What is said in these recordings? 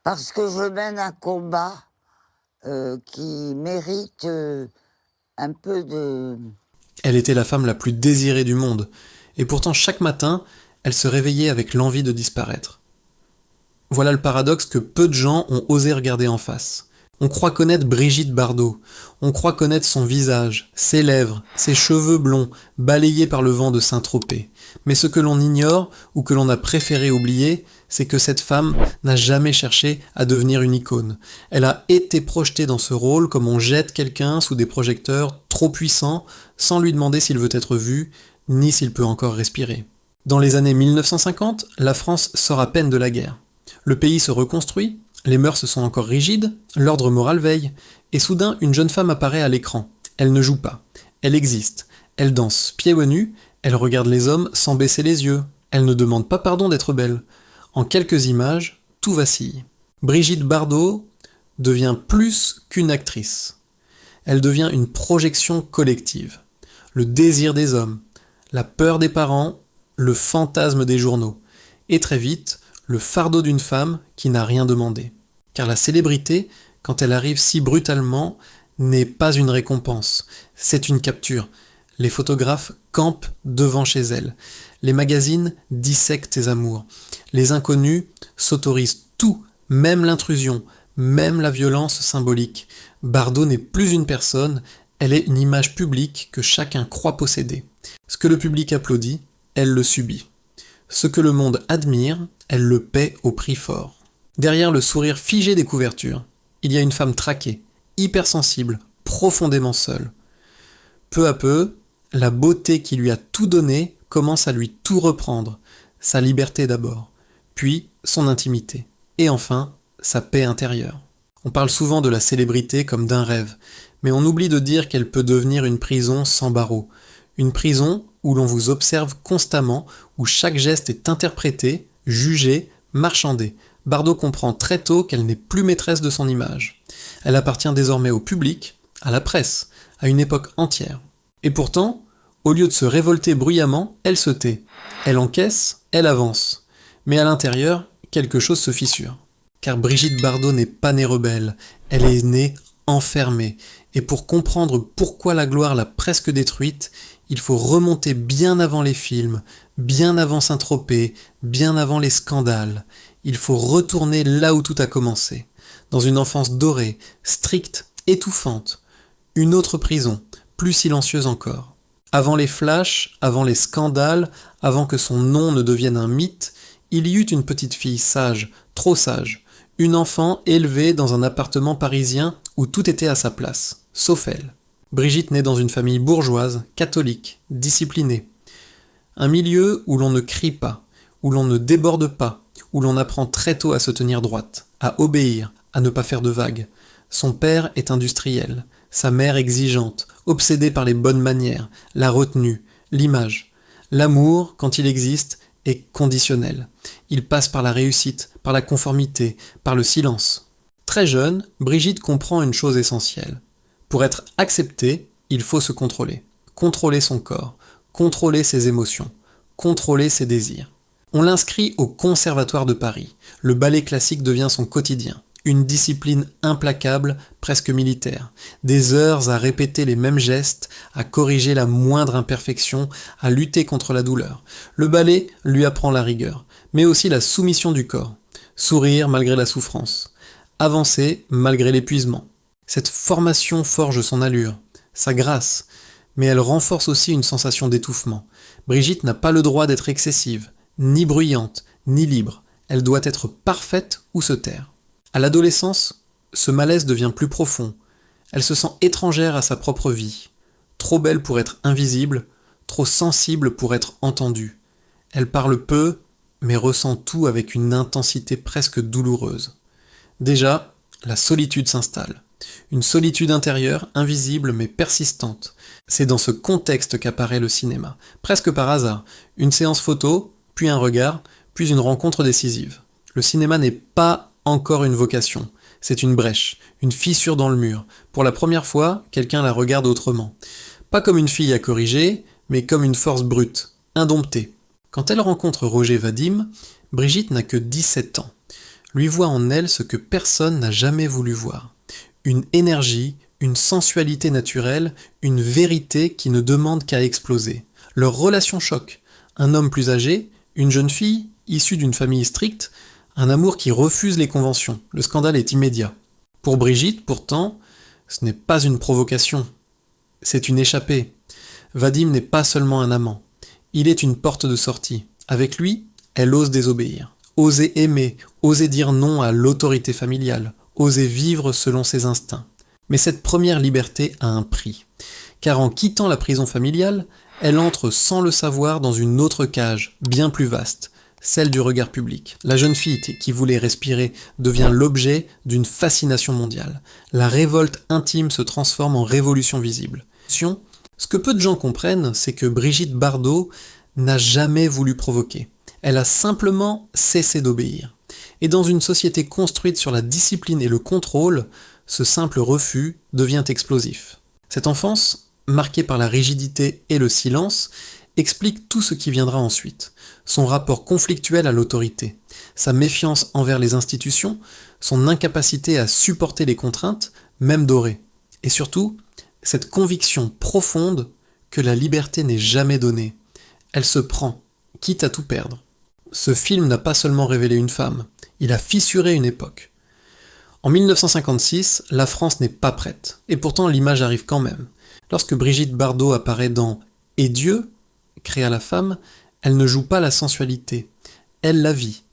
Parce que je mène un combat qui mérite un peu de... Elle était la femme la plus désirée du monde, et pourtant chaque matin, elle se réveillait avec l'envie de disparaître. Voilà le paradoxe que peu de gens ont osé regarder en face. On croit connaître Brigitte Bardot, on croit connaître son visage, ses lèvres, ses cheveux blonds, balayés par le vent de Saint-Tropez. Mais ce que l'on ignore, ou que l'on a préféré oublier, c'est que cette femme n'a jamais cherché à devenir une icône. Elle a été projetée dans ce rôle comme on jette quelqu'un sous des projecteurs trop puissants, sans lui demander s'il veut être vu, ni s'il peut encore respirer. Dans les années 1950, la France sort à peine de la guerre. Le pays se reconstruit, les mœurs sont encore rigides, l'ordre moral veille, et soudain une jeune femme apparaît à l'écran. Elle ne joue pas, elle existe, elle danse pieds nus, elle regarde les hommes sans baisser les yeux, elle ne demande pas pardon d'être belle. En quelques images, tout vacille. Brigitte Bardot devient plus qu'une actrice. Elle devient une projection collective. Le désir des hommes, la peur des parents, le fantasme des journaux. Et très vite, le fardeau d'une femme qui n'a rien demandé. Car la célébrité, quand elle arrive si brutalement, n'est pas une récompense, c'est une capture. Les photographes campent devant chez elle. Les magazines dissèquent tes amours. Les inconnus s'autorisent tout, même l'intrusion, même la violence symbolique. Bardot n'est plus une personne, elle est une image publique que chacun croit posséder. Ce que le public applaudit, elle le subit. Ce que le monde admire, elle le paie au prix fort. Derrière le sourire figé des couvertures, il y a une femme traquée, hypersensible, profondément seule. Peu à peu, la beauté qui lui a tout donné commence à lui tout reprendre, sa liberté d'abord, puis son intimité, et enfin sa paix intérieure. On parle souvent de la célébrité comme d'un rêve, mais on oublie de dire qu'elle peut devenir une prison sans barreaux, une prison où l'on vous observe constamment, où chaque geste est interprété, jugé, marchandé. Bardot comprend très tôt qu'elle n'est plus maîtresse de son image. Elle appartient désormais au public, à la presse, à une époque entière. Et pourtant, au lieu de se révolter bruyamment, elle se tait. Elle encaisse, elle avance. Mais à l'intérieur, quelque chose se fissure. Car Brigitte Bardot n'est pas née rebelle, elle est née enfermée. Et pour comprendre pourquoi la gloire l'a presque détruite, il faut remonter bien avant les films, bien avant Saint-Tropez, bien avant les scandales. Il faut retourner là où tout a commencé. Dans une enfance dorée, stricte, étouffante. Une autre prison, plus silencieuse encore. Avant les flashs, avant les scandales, avant que son nom ne devienne un mythe, il y eut une petite fille sage, trop sage. Une enfant élevée dans un appartement parisien où tout était à sa place, sauf elle. Brigitte naît dans une famille bourgeoise, catholique, disciplinée. Un milieu où l'on ne crie pas, où l'on ne déborde pas, où l'on apprend très tôt à se tenir droite, à obéir, à ne pas faire de vagues. Son père est industriel, sa mère exigeante, obsédée par les bonnes manières, la retenue, l'image. L'amour, quand il existe, est conditionnel. Il passe par la réussite, par la conformité, par le silence. Très jeune, Brigitte comprend une chose essentielle. Pour être acceptée, il faut se contrôler. Contrôler son corps, contrôler ses émotions, contrôler ses désirs. On l'inscrit au Conservatoire de Paris. Le ballet classique devient son quotidien. Une discipline implacable, presque militaire. Des heures à répéter les mêmes gestes, à corriger la moindre imperfection, à lutter contre la douleur. Le ballet lui apprend la rigueur, mais aussi la soumission du corps. Sourire malgré la souffrance. Avancer malgré l'épuisement. Cette formation forge son allure, sa grâce, mais elle renforce aussi une sensation d'étouffement. Brigitte n'a pas le droit d'être excessive, ni bruyante, ni libre. Elle doit être parfaite ou se taire. À l'adolescence, ce malaise devient plus profond. Elle se sent étrangère à sa propre vie. Trop belle pour être invisible, trop sensible pour être entendue. Elle parle peu, mais ressent tout avec une intensité presque douloureuse. Déjà, la solitude s'installe. Une solitude intérieure, invisible mais persistante. C'est dans ce contexte qu'apparaît le cinéma. Presque par hasard. Une séance photo, puis un regard, puis une rencontre décisive. Le cinéma n'est pas encore une vocation. C'est une brèche, une fissure dans le mur. Pour la première fois, quelqu'un la regarde autrement. Pas comme une fille à corriger, mais comme une force brute, indomptée. Quand elle rencontre Roger Vadim, Brigitte n'a que 17 ans. lui voit en elle ce que personne n'a jamais voulu voir. Une énergie, une sensualité naturelle, une vérité qui ne demande qu'à exploser. Leur relation choque. Un homme plus âgé, une jeune fille, issue d'une famille stricte, un amour qui refuse les conventions. Le scandale est immédiat. Pour Brigitte, pourtant, ce n'est pas une provocation. C'est une échappée. Vadim n'est pas seulement un amant. Il est une porte de sortie. Avec lui, elle ose désobéir. Oser aimer, oser dire non à l'autorité familiale, oser vivre selon ses instincts. Mais cette première liberté a un prix. Car en quittant la prison familiale, elle entre sans le savoir dans une autre cage, bien plus vaste, celle du regard public. La jeune fille qui voulait respirer devient l'objet d'une fascination mondiale. La révolte intime se transforme en révolution visible. Ce que peu de gens comprennent, c'est que Brigitte Bardot n'a jamais voulu provoquer. Elle a simplement cessé d'obéir. Et dans une société construite sur la discipline et le contrôle, ce simple refus devient explosif. Cette enfance, marquée par la rigidité et le silence, explique tout ce qui viendra ensuite. Son rapport conflictuel à l'autorité, sa méfiance envers les institutions, son incapacité à supporter les contraintes, même dorées. Et surtout, cette conviction profonde que la liberté n'est jamais donnée. Elle se prend, quitte à tout perdre. Ce film n'a pas seulement révélé une femme, il a fissuré une époque. En 1956, la France n'est pas prête, et pourtant l'image arrive quand même. Lorsque Brigitte Bardot apparaît dans « Et Dieu » créa la femme, elle ne joue pas la sensualité, elle la vit.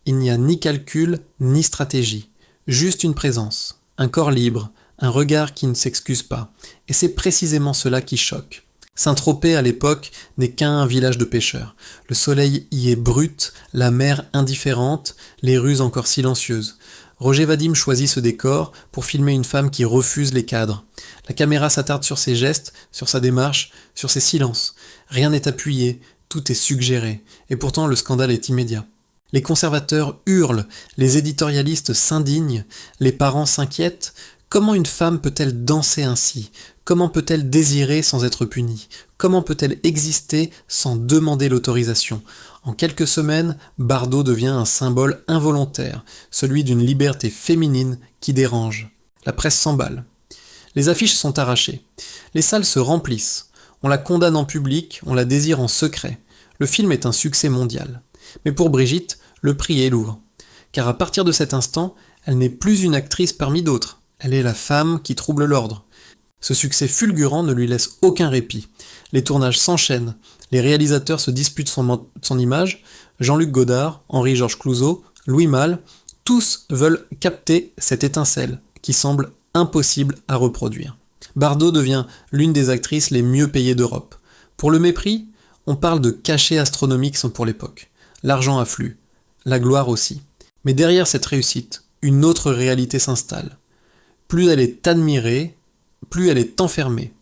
Il n'y a ni calcul, ni stratégie, juste une présence, un corps libre, un regard qui ne s'excuse pas. Et c'est précisément cela qui choque. Saint-Tropez, à l'époque, n'est qu'un village de pêcheurs. Le soleil y est brut, la mer indifférente, les rues encore silencieuses. Roger Vadim choisit ce décor pour filmer une femme qui refuse les cadres. La caméra s'attarde sur ses gestes, sur sa démarche, sur ses silences. Rien n'est appuyé, tout est suggéré. Et pourtant, le scandale est immédiat. Les conservateurs hurlent, les éditorialistes s'indignent, les parents s'inquiètent. Comment une femme peut-elle danser ainsi ? Comment peut-elle désirer sans être punie ? Comment peut-elle exister sans demander l'autorisation ? En quelques semaines, Bardot devient un symbole involontaire, celui d'une liberté féminine qui dérange. La presse s'emballe. Les affiches sont arrachées. Les salles se remplissent. On la condamne en public, on la désire en secret. Le film est un succès mondial. Mais pour Brigitte, le prix est lourd. Car à partir de cet instant, elle n'est plus une actrice parmi d'autres. Elle est la femme qui trouble l'ordre. Ce succès fulgurant ne lui laisse aucun répit. Les tournages s'enchaînent, les réalisateurs se disputent son image, Jean-Luc Godard, Henri-Georges Clouzot, Louis Malle, tous veulent capter cette étincelle qui semble impossible à reproduire. Bardot devient l'une des actrices les mieux payées d'Europe. Pour le mépris, on parle de cachets astronomiques pour l'époque. L'argent afflue, la gloire aussi. Mais derrière cette réussite, une autre réalité s'installe. Plus elle est admirée, plus elle est enfermée.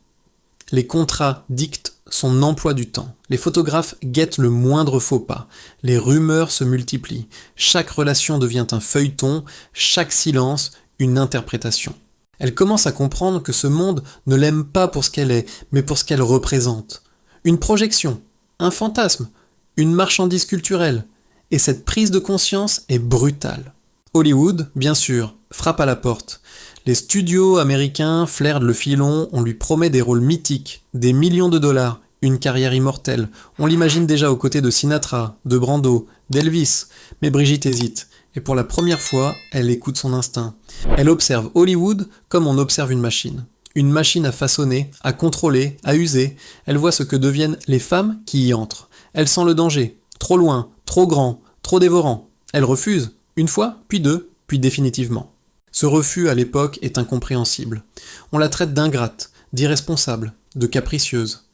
Les contrats dictent son emploi du temps. Les photographes guettent le moindre faux pas. Les rumeurs se multiplient. Chaque relation devient un feuilleton, chaque silence une interprétation. Elle commence à comprendre que ce monde ne l'aime pas pour ce qu'elle est, mais pour ce qu'elle représente. Une projection, un fantasme, une marchandise culturelle. Et cette prise de conscience est brutale. Hollywood, bien sûr, frappe à la porte. Les studios américains flairent le filon, on lui promet des rôles mythiques, des millions de dollars, une carrière immortelle. On l'imagine déjà aux côtés de Sinatra, de Brando, d'Elvis. Mais Brigitte hésite, et pour la première fois, elle écoute son instinct. Elle observe Hollywood comme on observe une machine. Une machine à façonner, à contrôler, à user. Elle voit ce que deviennent les femmes qui y entrent. Elle sent le danger. Trop loin, trop grand, trop dévorant. Elle refuse, une fois, puis deux, puis définitivement. Ce refus à l'époque est incompréhensible. On la traite d'ingrate, d'irresponsable, de capricieuse.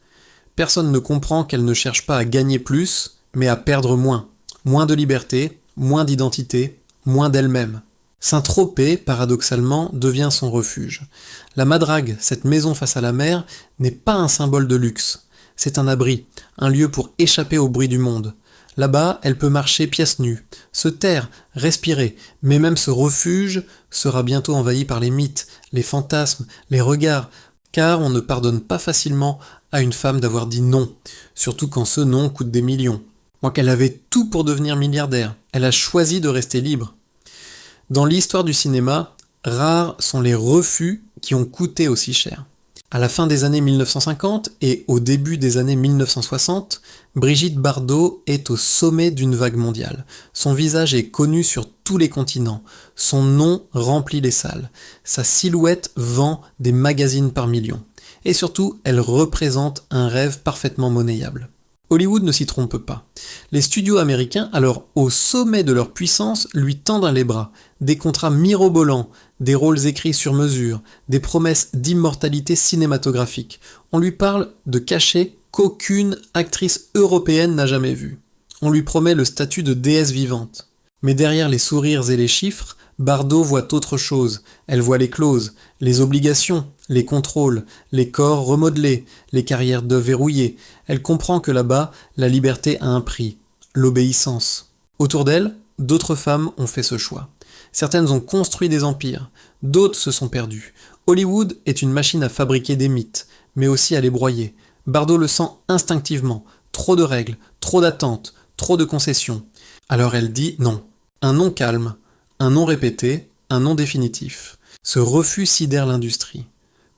Personne ne comprend qu'elle ne cherche pas à gagner plus, mais à perdre moins. Moins de liberté, moins d'identité, moins d'elle-même. Saint-Tropez, paradoxalement, devient son refuge. La Madrague, cette maison face à la mer, n'est pas un symbole de luxe. C'est un abri, un lieu pour échapper au bruit du monde. Là-bas, elle peut marcher pieds nus, se taire, respirer, mais même ce refuge sera bientôt envahi par les mythes, les fantasmes, les regards, car on ne pardonne pas facilement à une femme d'avoir dit non, surtout quand ce non coûte des millions. Moi qu'elle avait tout pour devenir milliardaire, elle a choisi de rester libre. Dans l'histoire du cinéma, rares sont les refus qui ont coûté aussi cher. À la fin des années 1950 et au début des années 1960, Brigitte Bardot est au sommet d'une vague mondiale. Son visage est connu sur tous les continents. Son nom remplit les salles. Sa silhouette vend des magazines par millions. Et surtout, elle représente un rêve parfaitement monnayable. Hollywood ne s'y trompe pas. Les studios américains, alors au sommet de leur puissance, lui tendent les bras. Des contrats mirobolants, des rôles écrits sur mesure, des promesses d'immortalité cinématographique. On lui parle de cachets qu'aucune actrice européenne n'a jamais vus. On lui promet le statut de déesse vivante. Mais derrière les sourires et les chiffres, Bardot voit autre chose. Elle voit les clauses, les obligations, les contrôles, les corps remodelés, les carrières d'œufs verrouillées. Elle comprend que là-bas, la liberté a un prix, l'obéissance. Autour d'elle, d'autres femmes ont fait ce choix. Certaines ont construit des empires, d'autres se sont perdues. Hollywood est une machine à fabriquer des mythes, mais aussi à les broyer. Bardot le sent instinctivement. Trop de règles, trop d'attentes, trop de concessions. Alors elle dit non. Un non calme, un non répété, un non définitif. Ce refus sidère l'industrie.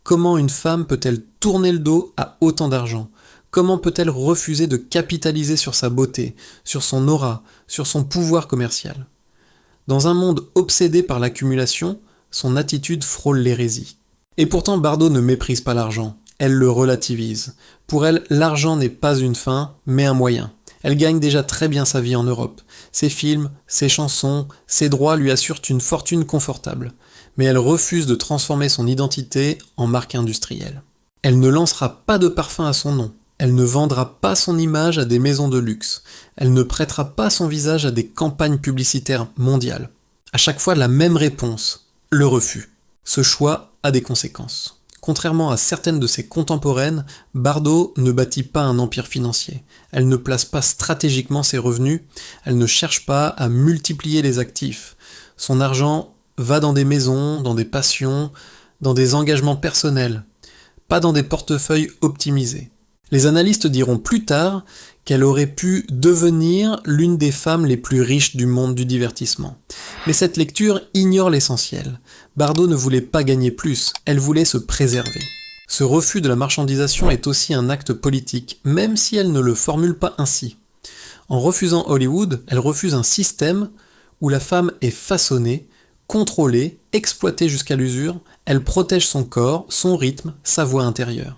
Comment une femme peut-elle tourner le dos à autant d'argent ? Comment peut-elle refuser de capitaliser sur sa beauté, sur son aura, sur son pouvoir commercial ? Dans un monde obsédé par l'accumulation, son attitude frôle l'hérésie. Et pourtant Bardot ne méprise pas l'argent, elle le relativise. Pour elle, l'argent n'est pas une fin, mais un moyen. Elle gagne déjà très bien sa vie en Europe. Ses films, ses chansons, ses droits lui assurent une fortune confortable. Mais elle refuse de transformer son identité en marque industrielle. Elle ne lancera pas de parfum à son nom. Elle ne vendra pas son image à des maisons de luxe. Elle ne prêtera pas son visage à des campagnes publicitaires mondiales. À chaque fois, la même réponse, le refus. Ce choix a des conséquences. Contrairement à certaines de ses contemporaines, Bardot ne bâtit pas un empire financier. Elle ne place pas stratégiquement ses revenus, elle ne cherche pas à multiplier les actifs. Son argent va dans des maisons, dans des passions, dans des engagements personnels, pas dans des portefeuilles optimisés. Les analystes diront plus tard qu'elle aurait pu devenir l'une des femmes les plus riches du monde du divertissement. Mais cette lecture ignore l'essentiel. Bardot ne voulait pas gagner plus, elle voulait se préserver. Ce refus de la marchandisation est aussi un acte politique, même si elle ne le formule pas ainsi. En refusant Hollywood, elle refuse un système où la femme est façonnée, contrôlée, exploitée jusqu'à l'usure, elle protège son corps, son rythme, sa voix intérieure.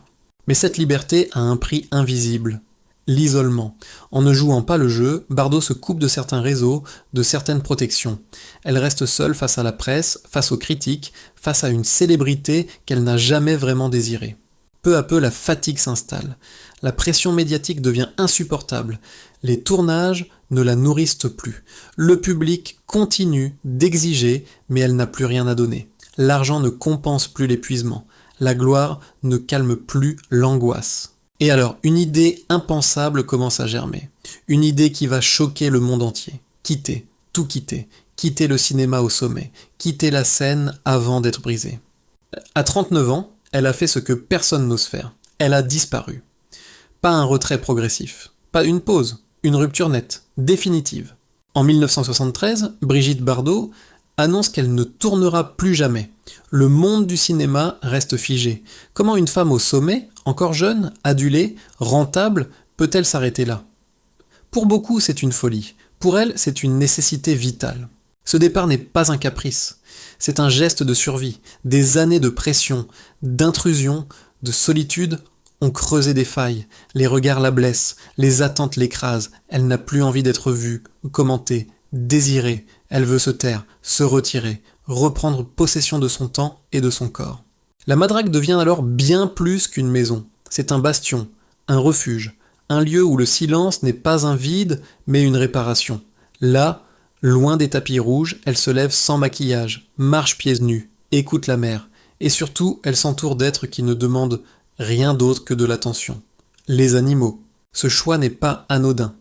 Mais cette liberté a un prix invisible, l'isolement. En ne jouant pas le jeu, Bardot se coupe de certains réseaux, de certaines protections. Elle reste seule face à la presse, face aux critiques, face à une célébrité qu'elle n'a jamais vraiment désirée. Peu à peu, la fatigue s'installe. La pression médiatique devient insupportable. Les tournages ne la nourrissent plus. Le public continue d'exiger, mais elle n'a plus rien à donner. L'argent ne compense plus l'épuisement. La gloire ne calme plus l'angoisse. Et alors, une idée impensable commence à germer. Une idée qui va choquer le monde entier. Quitter, tout quitter. Quitter le cinéma au sommet. Quitter la scène avant d'être brisée. À 39 ans, elle a fait ce que personne n'ose faire. Elle a disparu. Pas un retrait progressif. Pas une pause. Une rupture nette. Définitive. En 1973, Brigitte Bardot annonce qu'elle ne tournera plus jamais. Le monde du cinéma reste figé. Comment une femme au sommet, encore jeune, adulée, rentable, peut-elle s'arrêter là ? Pour beaucoup, c'est une folie. Pour elle, c'est une nécessité vitale. Ce départ n'est pas un caprice. C'est un geste de survie. Des années de pression, d'intrusion, de solitude ont creusé des failles. Les regards la blessent, les attentes l'écrasent. Elle n'a plus envie d'être vue, commentée, désirée. Elle veut se taire, se retirer, reprendre possession de son temps et de son corps. La Madrague devient alors bien plus qu'une maison. C'est un bastion, un refuge, un lieu où le silence n'est pas un vide, mais une réparation. Là, loin des tapis rouges, elle se lève sans maquillage, marche pieds nus, écoute la mer, et surtout, elle s'entoure d'êtres qui ne demandent rien d'autre que de l'attention. Les animaux. Ce choix n'est pas anodin.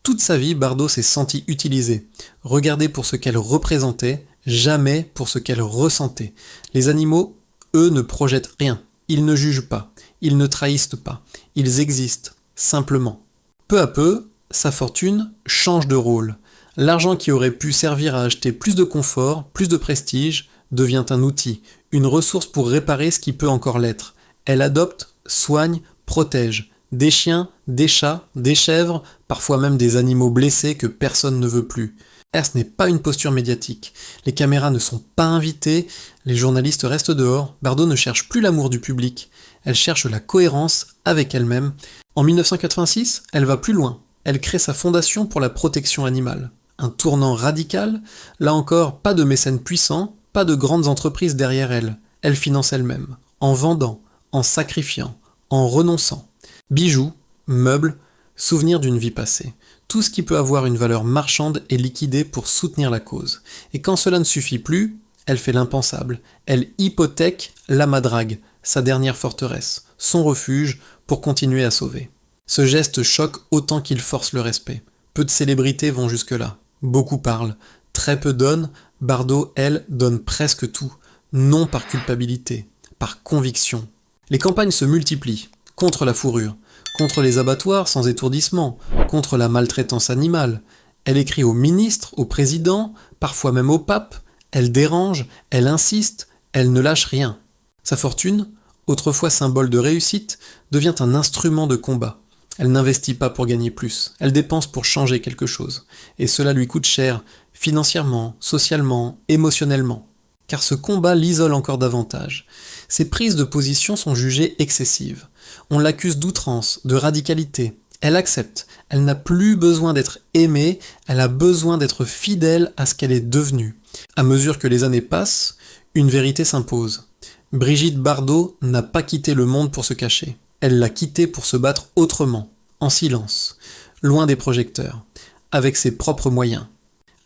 Toute sa vie, Bardot s'est sentie utilisée, regardée pour ce qu'elle représentait, jamais pour ce qu'elle ressentait. Les animaux, eux, ne projettent rien. Ils ne jugent pas. Ils ne trahissent pas. Ils existent, simplement. Peu à peu, sa fortune change de rôle. L'argent qui aurait pu servir à acheter plus de confort, plus de prestige, devient un outil, une ressource pour réparer ce qui peut encore l'être. Elle adopte, soigne, protège. Des chiens, des chats, des chèvres, parfois même des animaux blessés que personne ne veut plus. Ce n'est pas une posture médiatique. Les caméras ne sont pas invitées, les journalistes restent dehors. Bardot ne cherche plus l'amour du public, elle cherche la cohérence avec elle-même. En 1986, elle va plus loin. Elle crée sa fondation pour la protection animale. Un tournant radical, là encore, pas de mécènes puissants, pas de grandes entreprises derrière elle. Elle finance elle-même, en vendant, en sacrifiant, en renonçant. Bijoux, meubles, souvenirs d'une vie passée. Tout ce qui peut avoir une valeur marchande est liquidé pour soutenir la cause. Et quand cela ne suffit plus, elle fait l'impensable. Elle hypothèque la Madrague, sa dernière forteresse, son refuge pour continuer à sauver. Ce geste choque autant qu'il force le respect. Peu de célébrités vont jusque-là. Beaucoup parlent. Très peu donnent. Bardot, elle, donne presque tout. Non par culpabilité, par conviction. Les campagnes se multiplient. Contre la fourrure, contre les abattoirs sans étourdissement, contre la maltraitance animale. Elle écrit au ministre, au président, parfois même au pape. Elle dérange, elle insiste, elle ne lâche rien. Sa fortune, autrefois symbole de réussite, devient un instrument de combat. Elle n'investit pas pour gagner plus, elle dépense pour changer quelque chose. Et cela lui coûte cher, financièrement, socialement, émotionnellement. Car ce combat l'isole encore davantage. Ses prises de position sont jugées excessives. On l'accuse d'outrance, de radicalité. Elle accepte, elle n'a plus besoin d'être aimée, elle a besoin d'être fidèle à ce qu'elle est devenue. À mesure que les années passent, une vérité s'impose. Brigitte Bardot n'a pas quitté le monde pour se cacher. Elle l'a quitté pour se battre autrement, en silence, loin des projecteurs, avec ses propres moyens.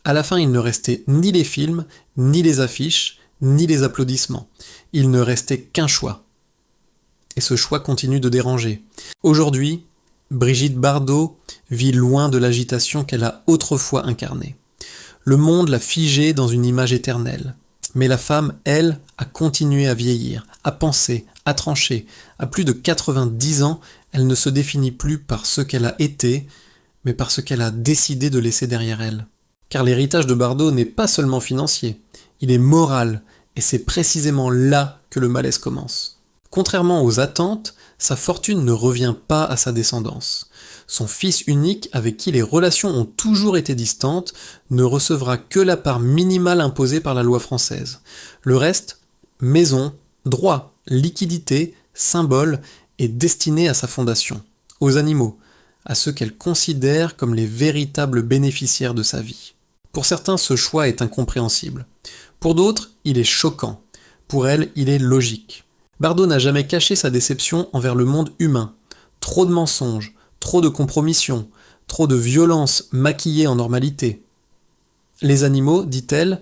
À la fin, il ne restait ni les films, ni les affiches, ni les applaudissements. Il ne restait qu'un choix. Et ce choix continue de déranger. Aujourd'hui, Brigitte Bardot vit loin de l'agitation qu'elle a autrefois incarnée. Le monde l'a figée dans une image éternelle. Mais la femme, elle, a continué à vieillir, à penser, à trancher. À plus de 90 ans, elle ne se définit plus par ce qu'elle a été, mais par ce qu'elle a décidé de laisser derrière elle. Car l'héritage de Bardot n'est pas seulement financier, il est moral, et c'est précisément là que le malaise commence. Contrairement aux attentes, sa fortune ne revient pas à sa descendance. Son fils unique, avec qui les relations ont toujours été distantes, ne recevra que la part minimale imposée par la loi française. Le reste, maison, droit, liquidité, symbole, est destiné à sa fondation, aux animaux, à ceux qu'elle considère comme les véritables bénéficiaires de sa vie. Pour certains, ce choix est incompréhensible. Pour d'autres, il est choquant. Pour elle, il est logique. Bardot n'a jamais caché sa déception envers le monde humain. Trop de mensonges, trop de compromissions, trop de violence maquillée en normalité. Les animaux, dit-elle,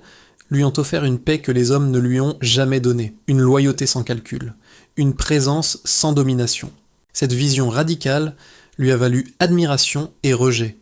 lui ont offert une paix que les hommes ne lui ont jamais donnée, une loyauté sans calcul, une présence sans domination. Cette vision radicale lui a valu admiration et rejet.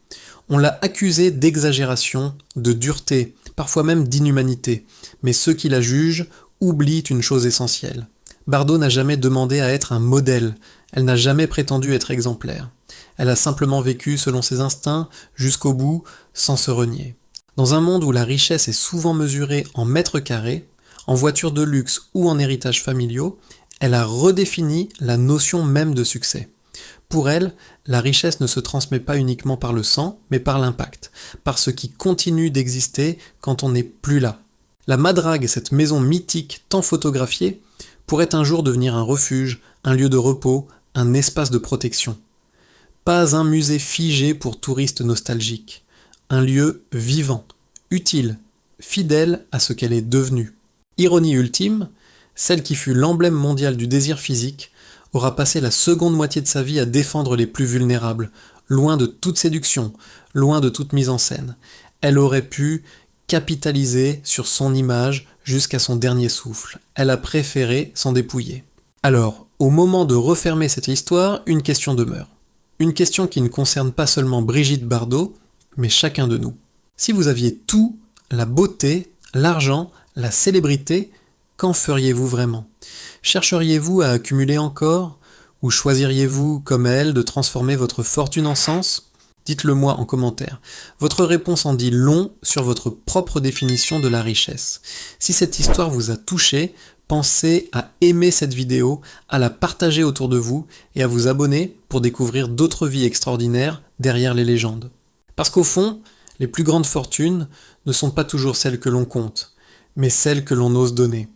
On l'a accusée d'exagération, de dureté, parfois même d'inhumanité, mais ceux qui la jugent oublient une chose essentielle. Bardot n'a jamais demandé à être un modèle, elle n'a jamais prétendu être exemplaire. Elle a simplement vécu selon ses instincts, jusqu'au bout, sans se renier. Dans un monde où la richesse est souvent mesurée en mètres carrés, en voitures de luxe ou en héritages familiaux, elle a redéfini la notion même de succès. Pour elle, la richesse ne se transmet pas uniquement par le sang, mais par l'impact, par ce qui continue d'exister quand on n'est plus là. La Madrague, cette maison mythique tant photographiée, pourrait un jour devenir un refuge, un lieu de repos, un espace de protection. Pas un musée figé pour touristes nostalgiques. Un lieu vivant, utile, fidèle à ce qu'elle est devenue. Ironie ultime, celle qui fut l'emblème mondial du désir physique aura passé la seconde moitié de sa vie à défendre les plus vulnérables, loin de toute séduction, loin de toute mise en scène. Elle aurait pu capitaliser sur son image jusqu'à son dernier souffle. Elle a préféré s'en dépouiller. Alors, au moment de refermer cette histoire, une question demeure. Une question qui ne concerne pas seulement Brigitte Bardot, mais chacun de nous. Si vous aviez tout, la beauté, l'argent, la célébrité, qu'en feriez-vous vraiment ? Chercheriez-vous à accumuler encore ? Ou choisiriez-vous, comme elle, de transformer votre fortune en sens ? Dites-le moi en commentaire. Votre réponse en dit long sur votre propre définition de la richesse. Si cette histoire vous a touché, pensez à aimer cette vidéo, à la partager autour de vous et à vous abonner pour découvrir d'autres vies extraordinaires derrière les légendes. Parce qu'au fond, les plus grandes fortunes ne sont pas toujours celles que l'on compte, mais celles que l'on ose donner.